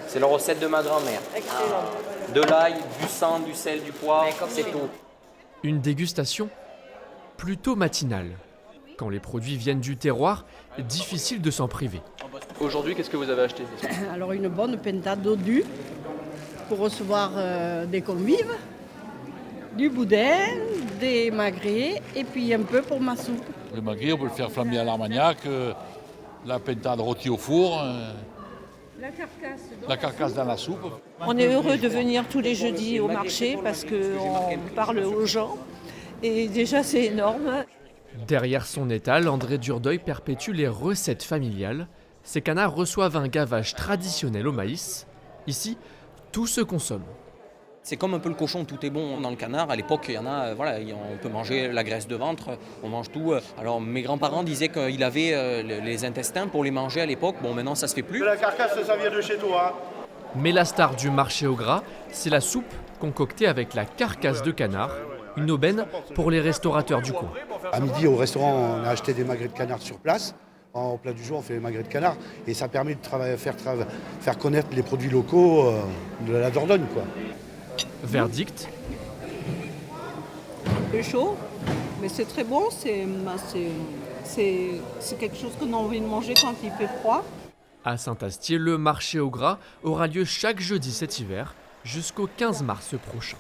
C'est la recette de ma grand-mère. Excellent. De l'ail, du sang, du sel, du poivre, c'est tout. Une dégustation plutôt matinale. Quand les produits viennent du terroir, difficile de s'en priver. Aujourd'hui, qu'est-ce que vous avez acheté? Alors une bonne pintade d'eau due pour recevoir des convives, du boudin, des magrets et puis un peu pour ma soupe. Le magret, on peut le faire flamber à l'armagnac, la pintade rôtie au four, la carcasse dans la soupe. On est heureux de venir tous les jeudis au marché parce qu'on parle aux gens et déjà c'est énorme. Derrière son étal, André Durdeuil perpétue les recettes familiales. Ces canards reçoivent un gavage traditionnel au maïs. Ici, tout se consomme. C'est comme un peu le cochon, tout est bon dans le canard. À l'époque, il y en a, on peut manger la graisse de ventre, on mange tout. Alors mes grands-parents disaient qu'il avait les intestins pour les manger à l'époque. Bon, maintenant ça se fait plus. La carcasse, ça vient de chez toi. Mais la star du marché au gras, c'est la soupe concoctée avec la carcasse de canard, une aubaine pour les restaurateurs du coin. À midi, au restaurant, on a acheté des magrets de canard sur place. En plat du jour, on fait les magrets de canard et ça permet de faire connaître les produits locaux de la Dordogne, quoi. Verdict, C'est chaud, mais c'est très bon, c'est quelque chose qu'on a envie de manger quand il fait froid. à Saint-Astier, le marché au gras aura lieu chaque jeudi cet hiver jusqu'au 15 mars prochain.